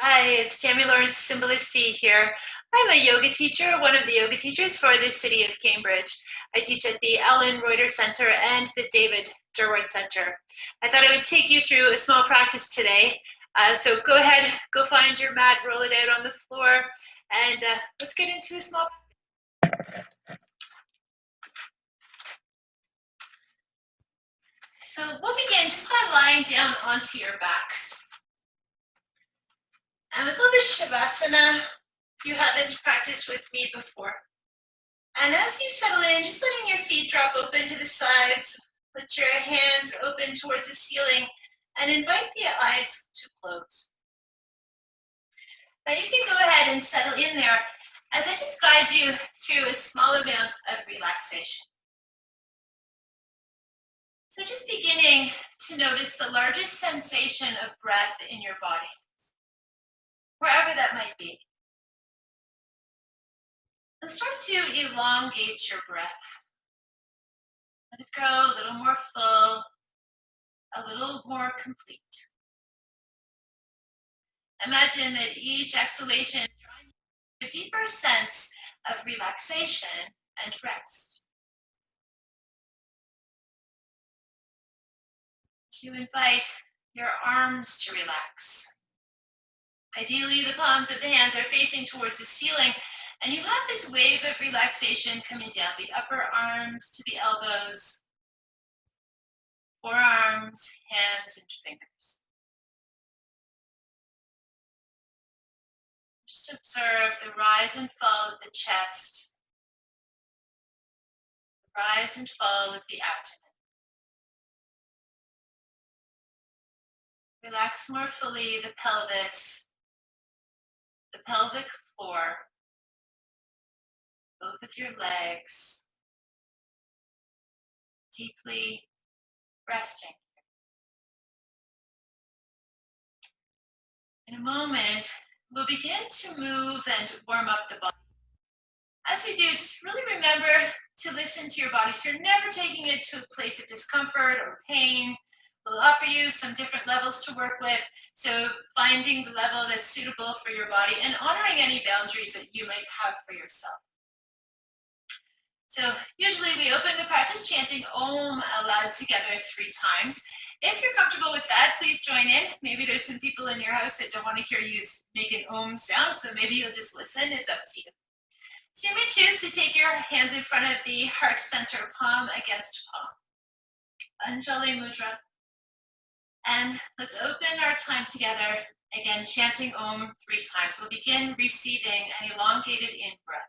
Hi, it's Tammy Lawrence Symbolisti here. I'm a yoga teacher, one of the yoga teachers for the city of Cambridge. I teach at the Alan Reuter Center and the David Durward Center. I thought I would take you through a small practice today. So go ahead, go find your mat, roll it out on the floor, and let's get into a small. So we'll begin just by lying down onto your backs. And we call this Shavasana. If you haven't practiced with me before. And as you settle in, just letting your feet drop open to the sides, let your hands open towards the ceiling, and invite the eyes to close. Now you can go ahead and settle in there as I just guide you through a small amount of relaxation. So just beginning to notice the largest sensation of breath in your body, wherever that might be. And start to elongate your breath. Let it grow a little more full, a little more complete. Imagine that each exhalation is drawing you a deeper sense of relaxation and rest. To invite your arms to relax. Ideally, the palms of the hands are facing towards the ceiling, and you have this wave of relaxation coming down the upper arms to the elbows, forearms, hands, and fingers. Just observe the rise and fall of the chest, the rise and fall of the abdomen. Relax more fully the pelvis, the pelvic floor, both of your legs, deeply resting. In a moment, we'll begin to move and warm up the body. As we do, just really remember to listen to your body. So you're never taking it to a place of discomfort or pain. We'll offer you some different levels to work with. So finding the level that's suitable for your body and honoring any boundaries that you might have for yourself. So usually we open the practice chanting Om aloud together 3 times. If you're comfortable with that, please join in. Maybe there's some people in your house that don't want to hear you make an Om sound, so maybe you'll just listen. It's up to you. So you may choose to take your hands in front of the heart center, palm against palm. Anjali Mudra. And let's open our time together, again, chanting Om 3 times. We'll begin receiving an elongated in-breath.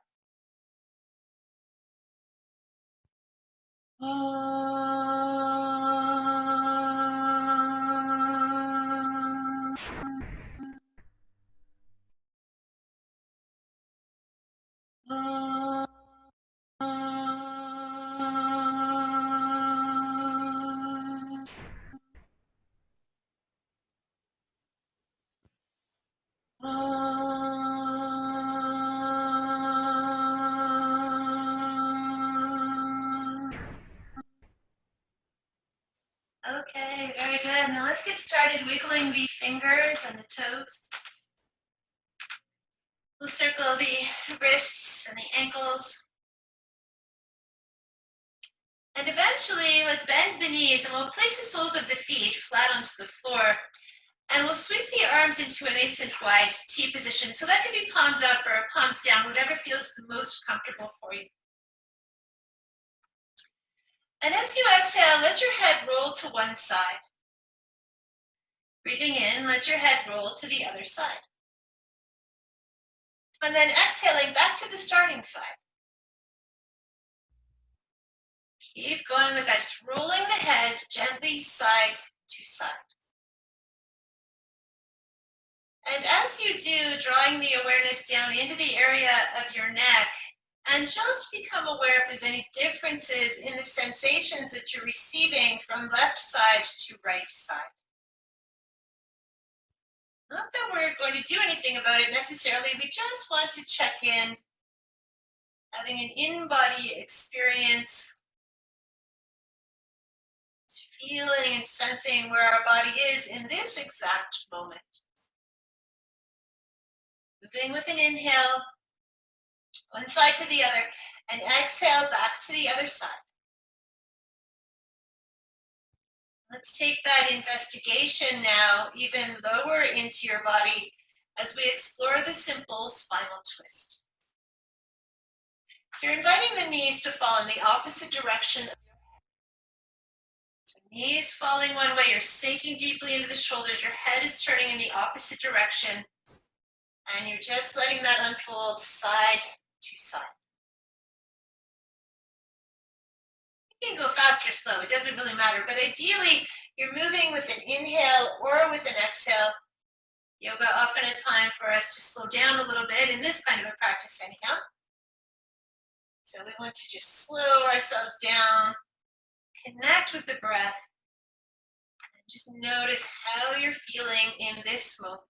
Okay, very good. Now let's get started wiggling the fingers and the toes. We'll circle the wrists and the ankles. And eventually, let's bend the knees and we'll place the soles of the feet flat onto the floor. And we'll sweep the arms into a nice and wide T position. So that can be palms up or palms down, whatever feels the most comfortable for you. And as you exhale, let your head roll to one side. Breathing in, let your head roll to the other side. And then exhaling back to the starting side. Keep going with that, just rolling the head gently side to side. And as you do, drawing the awareness down into the area of your neck, and just become aware if there's any differences in the sensations that you're receiving from left side to right side. Not that we're going to do anything about it necessarily, we just want to check in, having an in-body experience, feeling and sensing where our body is in this exact moment. Moving with an inhale, one side to the other, and exhale back to the other side. Let's take that investigation now even lower into your body as we explore the simple spinal twist. So you're inviting the knees to fall in the opposite direction. So knees falling one way, you're sinking deeply into the shoulders, your head is turning in the opposite direction, and you're just letting that unfold side to side. You can go fast or slow, it doesn't really matter, but ideally you're moving with an inhale or with an exhale. Yoga often a time for us to slow down a little bit in this kind of a practice anyhow. So we want to just slow ourselves down, connect with the breath, and just notice how you're feeling in this moment.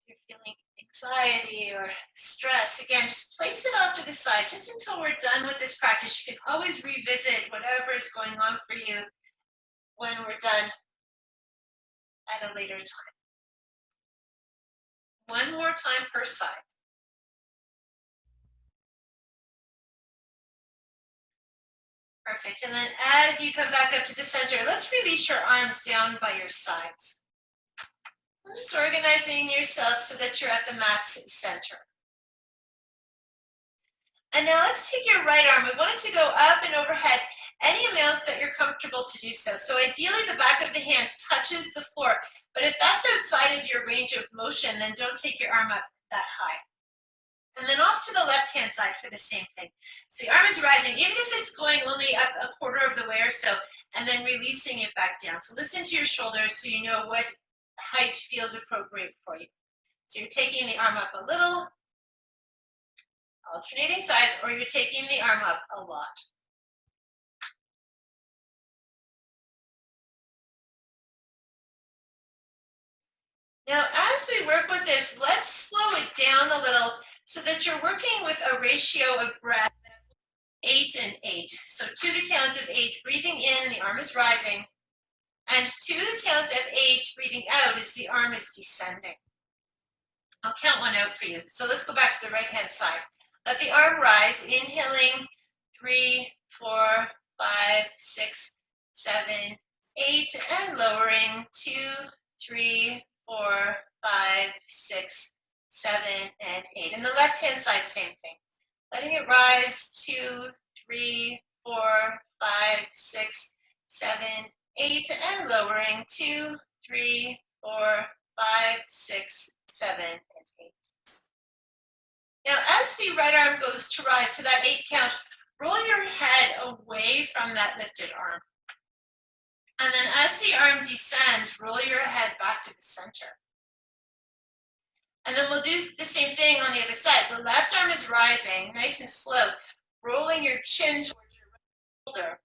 If you're feeling anxiety or stress, again, just place it off to the side just until we're done with this practice. You can always revisit whatever is going on for you when we're done at a later time. One more time per side. Perfect. And then as you come back up to the center, let's release your arms down by your sides. I'm just organizing yourself so that you're at the mat's center. And now let's take your right arm. We want it to go up and overhead any amount that you're comfortable to do so. So ideally the back of the hand touches the floor, but if that's outside of your range of motion, then don't take your arm up that high. And then off to the left-hand side for the same thing. So the arm is rising, even if it's going only up a quarter of the way or so, and then releasing it back down. So listen to your shoulders so you know what height feels appropriate for you. So you're taking the arm up a little, alternating sides, or you're taking the arm up a lot. Now, as we work with this, let's slow it down a little so that you're working with a ratio of breath 8 and 8. So to the count of 8, breathing in, the arm is rising. And to the count of 8, breathing out as the arm is descending. I'll count one out for you. So let's go back to the right-hand side. Let the arm rise, inhaling 3, 4, 5, 6, 7, 8, and lowering 2, 3, 4, 5, 6, 7, and 8. And the left-hand side, same thing. Letting it rise 2, 3, 4, 5, 6, 7, 8, and lowering 2, 3, 4, 5, 6, 7, and 8. Now, as the right arm goes to rise to that 8 count, roll your head away from that lifted arm. And then as the arm descends, roll your head back to the center. And then we'll do the same thing on the other side. The left arm is rising, nice and slow, rolling your chin towards your shoulder.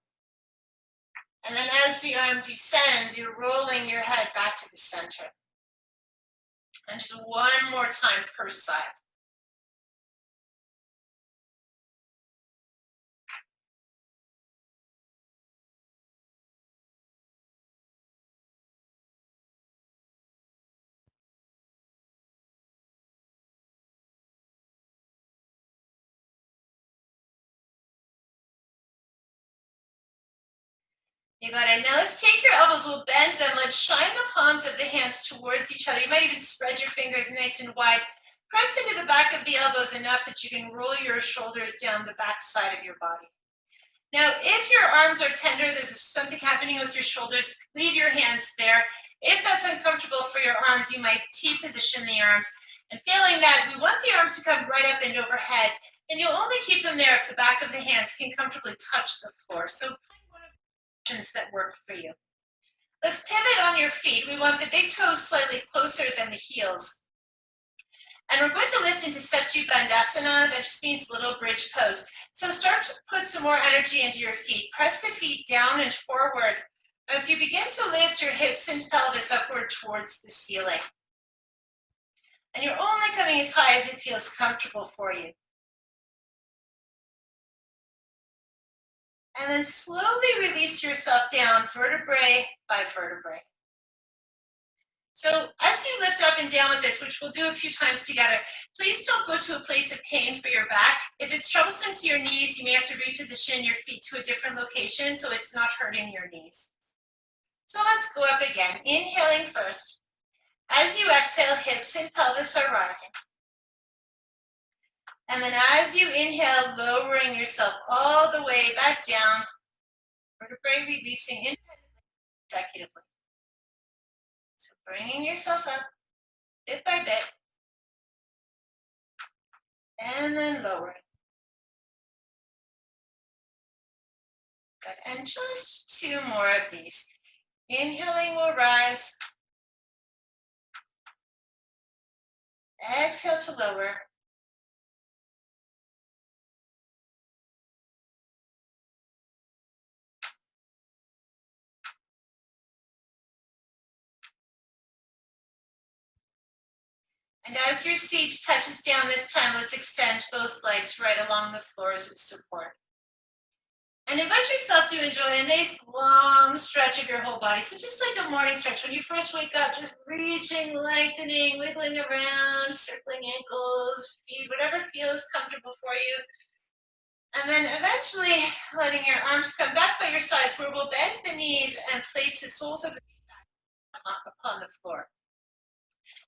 And then as the arm descends, you're rolling your head back to the center. And just one more time per side. You got it. Now let's take your elbows, we'll bend them. Let's shine the palms of the hands towards each other. You might even spread your fingers nice and wide. Press into the back of the elbows enough that you can roll your shoulders down the back side of your body. Now, if your arms are tender, there's something happening with your shoulders, leave your hands there. If that's uncomfortable for your arms, you might T-position the arms. And failing that, we want the arms to come right up and overhead. And you'll only keep them there if the back of the hands can comfortably touch the floor. So that work for you. Let's pivot on your feet. We want the big toes slightly closer than the heels. And we're going to lift into Setu Bandhasana. That just means little bridge pose. So start to put some more energy into your feet. Press the feet down and forward as you begin to lift your hips and pelvis upward towards the ceiling. And you're only coming as high as it feels comfortable for you. And then slowly release yourself down vertebrae by vertebrae. So as you lift up and down with this, which we'll do a few times together, please don't go to a place of pain for your back. If it's troublesome to your knees, you may have to reposition your feet to a different location so it's not hurting your knees. So let's go up again, inhaling first. As you exhale, hips and pelvis are rising. And then as you inhale, lowering yourself all the way back down, vertebrae releasing independently, consecutively. So bringing yourself up bit by bit, and then lowering. Good, and just two more of these. Inhaling will rise. Exhale to lower. And as your seat touches down this time, let's extend both legs right along the floor as its support. And invite yourself to enjoy a nice long stretch of your whole body. So just like a morning stretch, when you first wake up, just reaching, lengthening, wiggling around, circling ankles, feet, whatever feels comfortable for you. And then eventually letting your arms come back by your sides where we'll bend the knees and place the soles of the feet back upon the floor.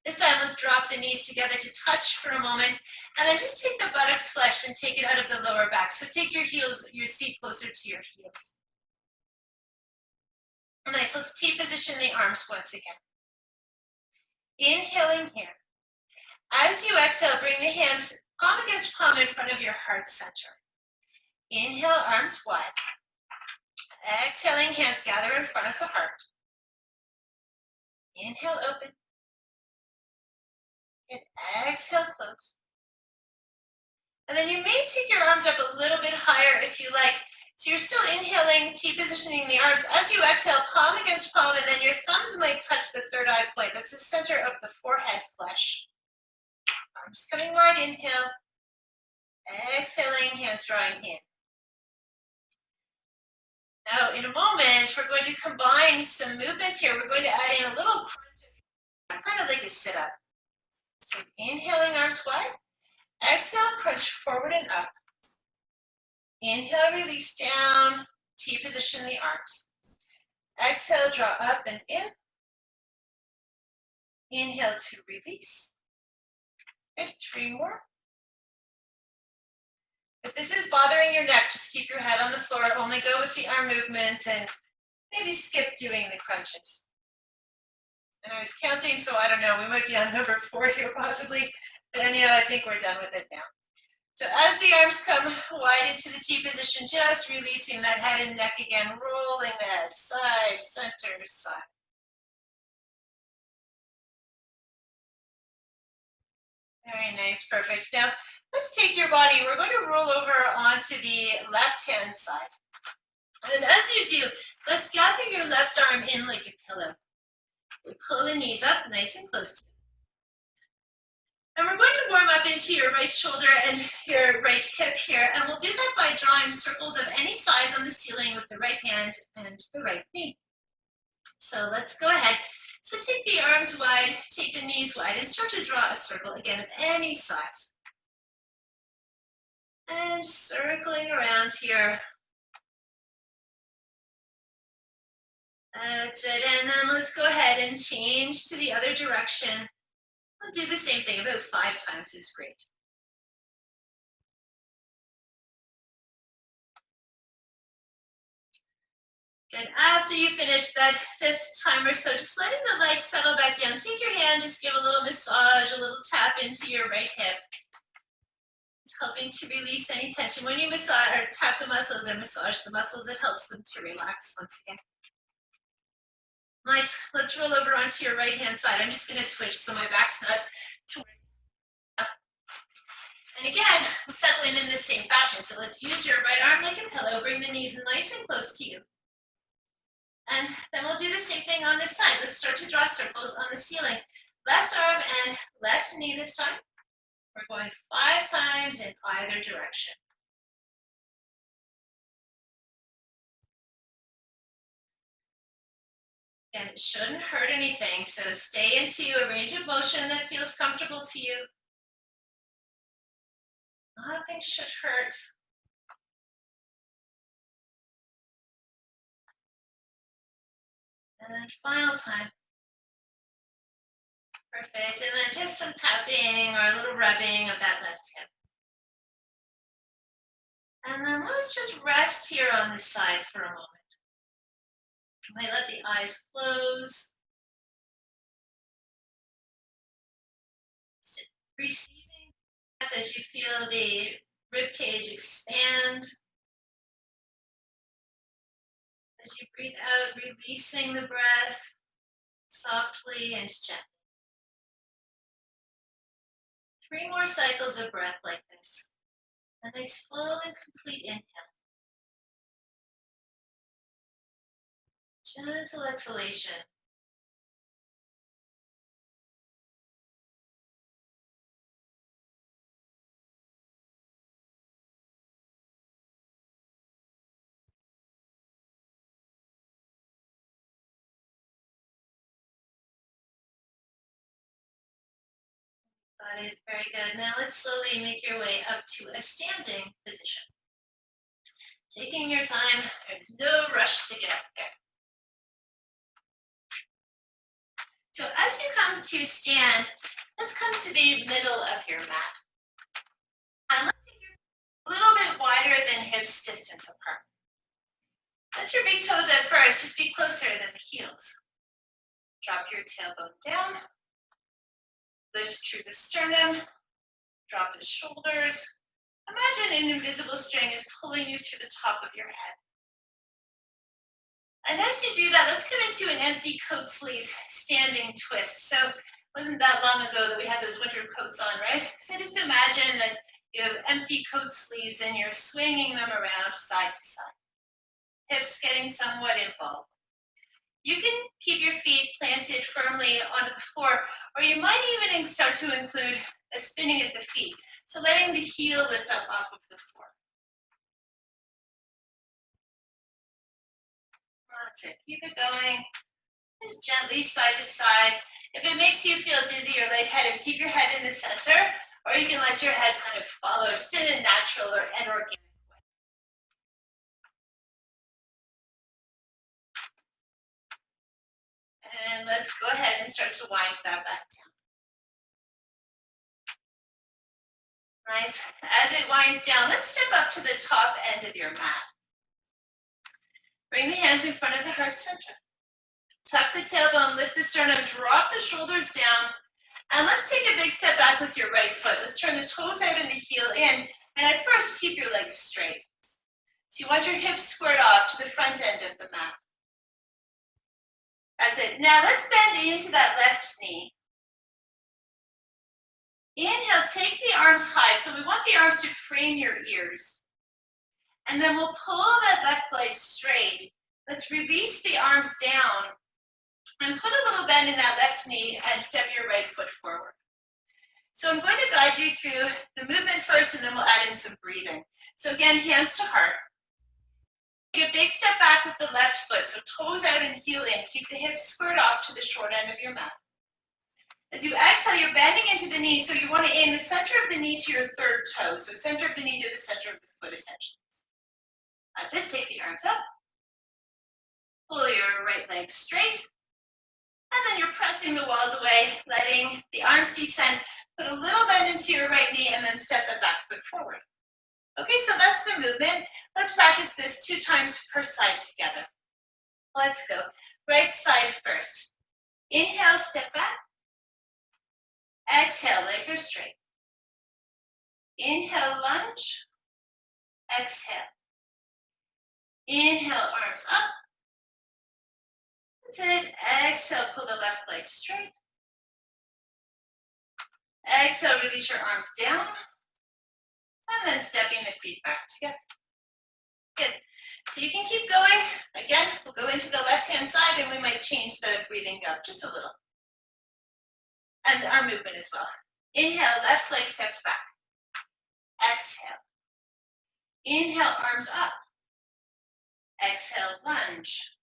This time, let's drop the knees together to touch for a moment, and then just take the buttocks flesh and take it out of the lower back. So take your heels, your seat closer to your heels. Nice, let's T-position the arms once again. Inhaling here. As you exhale, bring the hands palm against palm in front of your heart center. Inhale, arms wide. Exhaling, hands gather in front of the heart. Inhale, open. And exhale, close. And then you may take your arms up a little bit higher if you like. So you're still inhaling, T-positioning the arms. As you exhale, palm against palm, and then your thumbs might touch the third eye point. That's the center of the forehead flesh. Arms coming wide, inhale. Exhaling, hands drawing in. Now, in a moment, we're going to combine some movement here. We're going to add in a little crunch, kind of like a sit-up. So inhaling, arms wide. Exhale, crunch forward and up. Inhale, release down. T-position the arms. Exhale, draw up and in. Inhale to release. Good, 3 more. If this is bothering your neck, just keep your head on the floor. Only go with the arm movement and maybe skip doing the crunches. And I was counting, so I don't know. We might be on number 4 here possibly. But anyhow, I think we're done with it now. So as the arms come wide into the T position, just releasing that head and neck again, rolling the head, side, center, side. Very nice, perfect. Now, let's take your body. We're going to roll over onto the left-hand side. And as you do, let's gather your left arm in like a pillow. We pull the knees up nice and close to you. And we're going to warm up into your right shoulder and your right hip here. And we'll do that by drawing circles of any size on the ceiling with the right hand and the right knee. So let's go ahead. So take the arms wide, take the knees wide, and start to draw a circle again of any size. And circling around here. That's it. And then let's go ahead and change to the other direction. We'll do the same thing about 5 times is great. Good. After you finish that 5th time or so, just letting the legs settle back down. Take your hand, just give a little massage, a little tap into your right hip. It's helping to release any tension. When you massage or tap the muscles or massage the muscles, it helps them to relax once again. Nice. Let's roll over onto your right hand side. I'm just going to switch so my back's not towards up. And again, settling in the same fashion. So let's use your right arm like a pillow. Bring the knees nice and close to you. And then we'll do the same thing on this side. Let's start to draw circles on the ceiling. Left arm and left knee this time. We're going 5 times in either direction. And it shouldn't hurt anything. So stay into a range of motion that feels comfortable to you. Nothing should hurt. And then final time. Perfect. And then just some tapping or a little rubbing of that left hip. And then let's just rest here on this side for a moment. You might let the eyes close. Receiving breath as you feel the rib cage expand. As you breathe out, releasing the breath softly and gently. 3 more cycles of breath like this. A nice full and complete inhale. Gentle exhalation. Got it. Very good. Now let's slowly make your way up to a standing position. Taking your time. There's no rush to get up there. So as you come to stand, let's come to the middle of your mat. And let's take your a little bit wider than hips distance apart. Let your big toes at first just be closer than the heels. Drop your tailbone down. Lift through the sternum. Drop the shoulders. Imagine an invisible string is pulling you through the top of your head. And as you do that, let's come into an empty coat sleeves standing twist. So it wasn't that long ago that we had those winter coats on, right? So just imagine that you have empty coat sleeves and you're swinging them around side to side. Hips getting somewhat involved. You can keep your feet planted firmly onto the floor, or you might even start to include a spinning at the feet. So letting the heel lift up off of the floor. That's it. Keep it going. Just gently side to side. If it makes you feel dizzy or lightheaded, keep your head in the center, or you can let your head kind of follow just in a natural or an organic way. And let's go ahead and start to wind that back down. Nice. As it winds down, let's step up to the top end of your mat. Bring the hands in front of the heart center. Tuck the tailbone, lift the sternum, drop the shoulders down, and let's take a big step back with your right foot. Let's turn the toes out and the heel in, and at first keep your legs straight. So you want your hips squared off to the front end of the mat. That's it. Now let's bend into that left knee. Inhale, take the arms high. So we want the arms to frame your ears. And then we'll pull that left leg straight. Let's release the arms down and put a little bend in that left knee and step your right foot forward. So I'm going to guide you through the movement first, and then we'll add in some breathing. So again, hands to heart. Take a big step back with the left foot, so toes out and heel in. Keep the hips squared off to the short end of your mat. As you exhale, you're bending into the knee, so you want to aim the center of the knee to your third toe. So center of the knee to the center of the foot, essentially. That's it. Take the arms up. Pull your right leg straight. And then you're pressing the walls away, letting the arms descend. Put a little bend into your right knee and then step the back foot forward. Okay, so that's the movement. Let's practice this 2 times per side together. Let's go. Right side first. Inhale, step back. Exhale, legs are straight. Inhale, lunge. Exhale. Inhale, arms up. That's it. Exhale, pull the left leg straight. Exhale, release your arms down. And then stepping the feet back together. Good. So you can keep going. Again, we'll go into the left-hand side and we might change the breathing up just a little. And our movement as well. Inhale, left leg steps back. Exhale. Inhale, arms up. Exhale, lunge.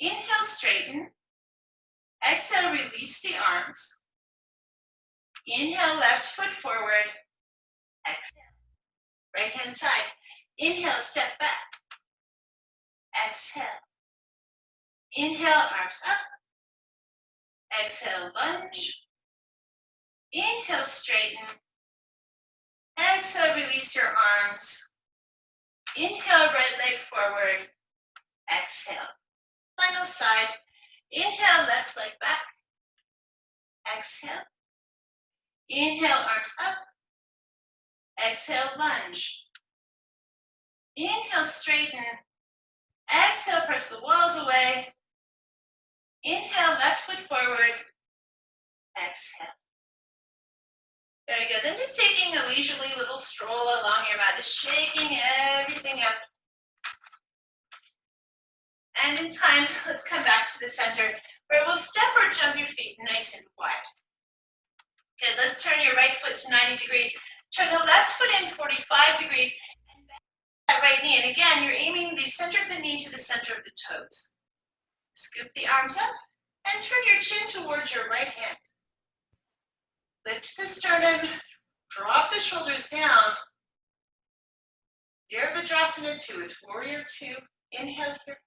Inhale, straighten. Exhale, release the arms. Inhale, left foot forward. Exhale, right hand side. Inhale, step back. Exhale. Inhale, arms up. Exhale, lunge. Inhale, straighten. Exhale, release your arms. Inhale, right leg forward. Exhale. Final side. Inhale, left leg back. Exhale. Inhale, arms up. Exhale, lunge. Inhale, straighten. Exhale, press the walls away. Inhale, left foot forward. Exhale. Very good. Then just taking a leisurely little stroll along your mat, just shaking everything up. And in time, let's come back to the center, where we'll step or jump your feet nice and wide. Okay, let's turn your right foot to 90 degrees. Turn the left foot in 45 degrees. And bend that right knee. And again, you're aiming the center of the knee to the center of the toes. Scoop the arms up and turn your chin towards your right hand. Lift the sternum, drop the shoulders down. Virabhadrasana 2 is warrior 2. Inhale here.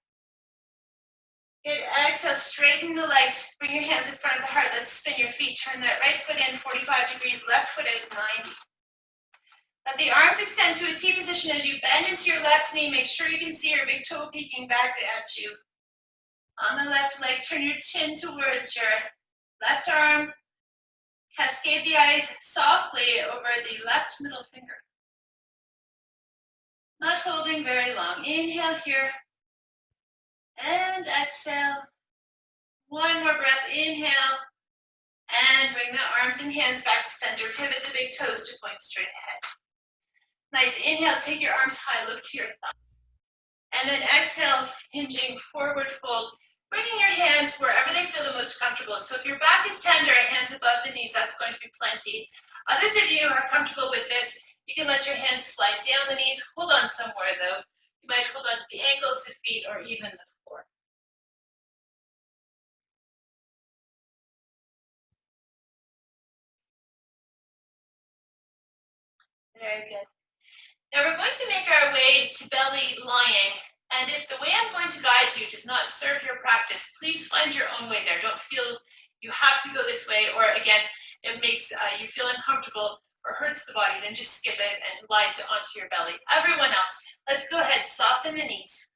Good. Exhale, straighten the legs. Bring your hands in front of the heart. Let's spin your feet. Turn that right foot in 45 degrees, left foot out 90. Let the arms extend to a T position as you bend into your left knee. Make sure you can see your big toe peeking back at you. On the left leg, turn your chin towards your left arm. Cascade the eyes softly over the left middle finger. Not holding very long. Inhale here. And exhale. One more breath. Inhale. And bring the arms and hands back to center. Pivot the big toes to point straight ahead. Nice. Inhale. Take your arms high. Look to your thumbs. And then exhale, hinging forward fold. Bringing your hands wherever they feel the most comfortable. So if your back is tender, hands above the knees, that's going to be plenty. Others of you are comfortable with this. You can let your hands slide down the knees. Hold on somewhere though. You might hold on to the ankles, the feet, or even the floor. Very good. Now we're going to make our way to belly lying. And if the way I'm going to guide you does not serve your practice, please find your own way there. Don't feel you have to go this way, or again, it makes you feel uncomfortable or hurts the body, then just skip it and lie onto your belly. Everyone else, let's go ahead, soften the knees.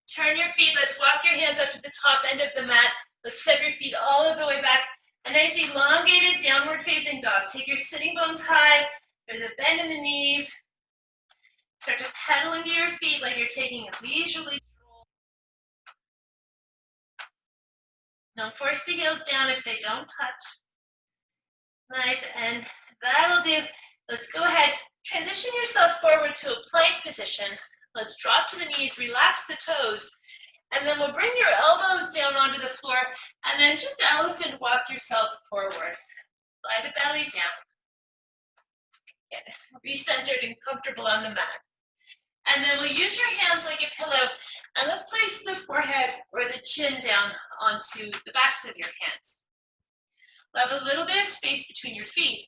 Turn your feet, let's walk your hands up to the top end of the mat. Let's step your feet all of the way back. A nice elongated downward facing dog. Take your sitting bones high. There's a bend in the knees. Start to pedal into your feet like you're taking a leisurely stroll. Don't force the heels down if they don't touch. Nice, and that'll do. Let's go ahead, transition yourself forward to a plank position. Let's drop to the knees, relax the toes, and then we'll bring your elbows down onto the floor, and then just elephant walk yourself forward. Lie the belly down. Get recentered and comfortable on the mat. And then we'll use your hands like a pillow, and let's place the forehead or the chin down onto the backs of your hands. We'll have a little bit of space between your feet.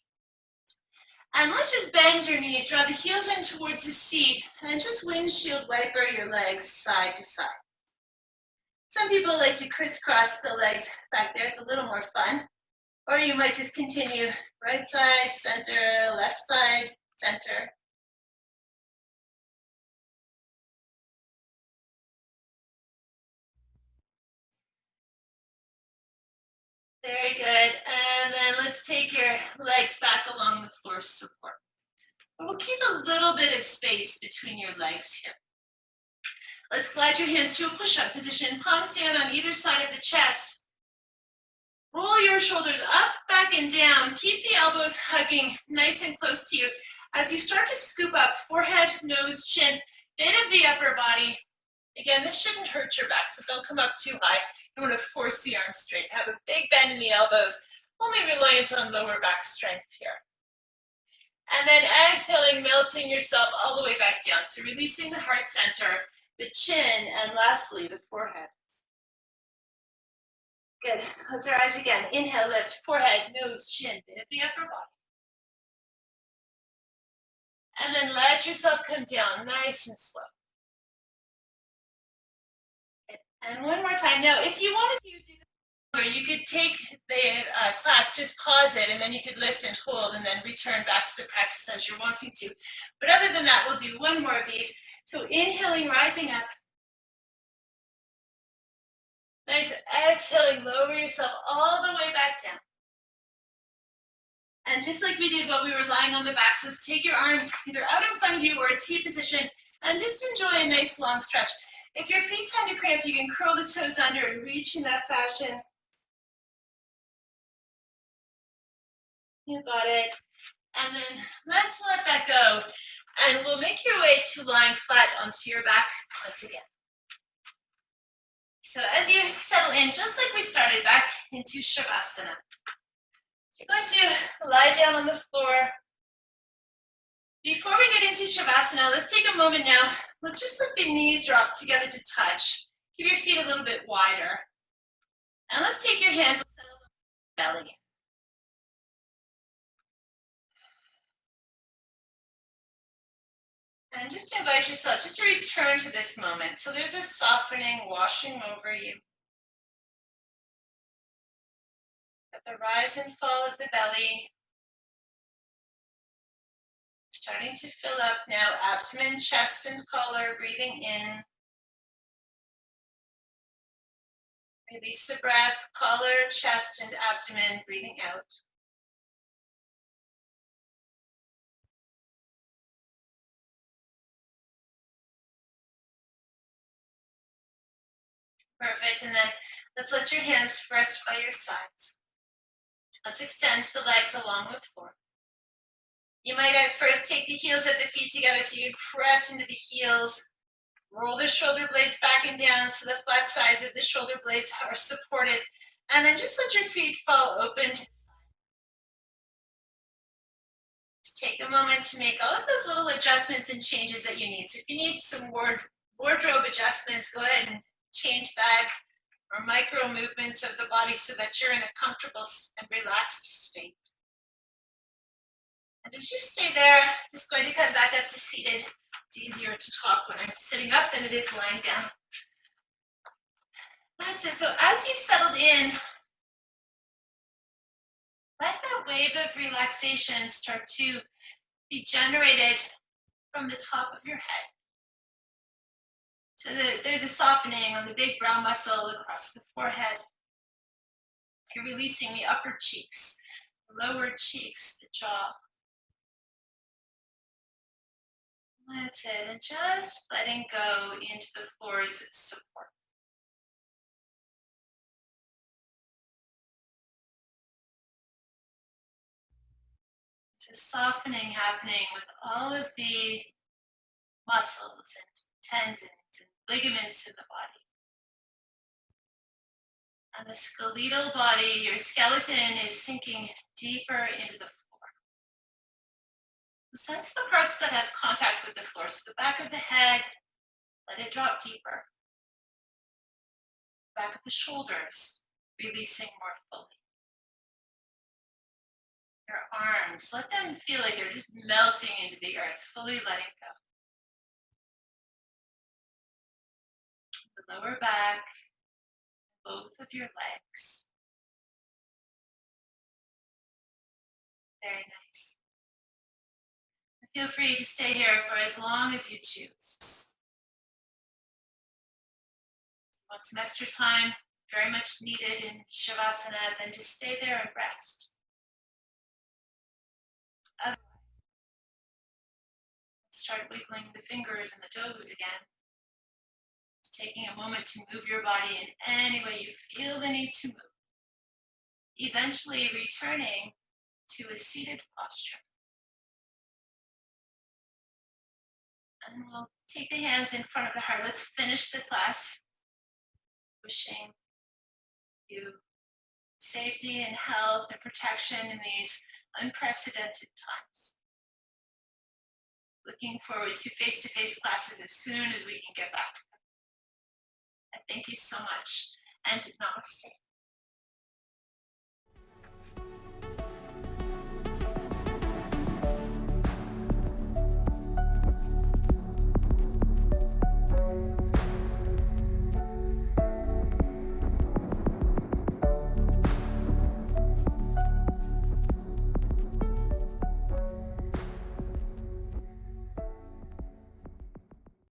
And let's just bend your knees, draw the heels in towards the seat, and just windshield wiper your legs side to side. Some people like to crisscross the legs back there, it's a little more fun. Or you might just continue right side, center, left side, center. Very good, and then let's take your legs back along the floor support. But we'll keep a little bit of space between your legs here. Let's glide your hands to a push-up position, palms down on either side of the chest. Roll your shoulders up, back, and down. Keep the elbows hugging nice and close to you. As you start to scoop up, forehead, nose, chin, bit of the upper body. Again, this shouldn't hurt your back, so don't come up too high. You want to force the arms straight. Have a big bend in the elbows, only reliant on lower back strength here. And then exhaling, melting yourself all the way back down. So releasing the heart center, the chin, and lastly, the forehead. Good. Close our eyes again. Inhale, lift, forehead, nose, chin, bit of the upper body. And then let yourself come down nice and slow. And one more time. Now, if you wanted to do this, or you could take the class, just pause it, and then you could lift and hold, and then return back to the practice as you're wanting to. But other than that, we'll do one more of these. So inhaling, rising up. Nice. Exhaling, lower yourself all the way back down. And just like we did while we were lying on the back, so let's take your arms either out in front of you or a T position, and just enjoy a nice long stretch. If your feet tend to cramp, you can curl the toes under and reach in that fashion. You got it. And then let's let that go. And we'll make your way to lying flat onto your back once again. So as you settle in, just like we started back into Shavasana, you're going to lie down on the floor. Before we get into Shavasana, let's take a moment now. Look, just let the knees drop together to touch. Keep your feet a little bit wider. And let's take your hands and settle the belly. And just invite yourself just to return to this moment. So there's a softening washing over you. At the rise and fall of the belly. Starting to fill up now, abdomen, chest, and collar, breathing in. Release the breath, collar, chest, and abdomen, breathing out. Perfect, and then let's let your hands rest by your sides. Let's extend the legs along the floor. You might at first take the heels of the feet together so you press into the heels. Roll the shoulder blades back and down so the flat sides of the shoulder blades are supported. And then just let your feet fall open to the side. Just take a moment to make all of those little adjustments and changes that you need. So if you need some wardrobe adjustments, go ahead and change that, or micro movements of the body so that you're in a comfortable and relaxed state. And as you stay there, I'm just going to come back up to seated. It's easier to talk when I'm sitting up than it is lying down. That's it. So as you've settled in, let that wave of relaxation start to be generated from the top of your head. So there's a softening on the big brow muscle across the forehead. You're releasing the upper cheeks, the lower cheeks, the jaw. That's it, and just letting go into the floor's support. It's a softening happening with all of the muscles and tendons and ligaments in the body. And the skeletal body, your skeleton is sinking deeper into the floor. Sense the parts that have contact with the floor. So the back of the head, let it drop deeper. Back of the shoulders, releasing more fully. Your arms, let them feel like they're just melting into the earth, fully letting go. The lower back, both of your legs. Very nice. Feel free to stay here for as long as you choose. Want some extra time, very much needed in Shavasana, then just stay there and rest. Otherwise, start wiggling the fingers and the toes again. Just taking a moment to move your body in any way you feel the need to move. Eventually returning to a seated posture. And we'll take the hands in front of the heart. Let's finish the class. Wishing you safety and health and protection in these unprecedented times. Looking forward to face-to-face classes as soon as we can get back. I thank you so much, and namaste.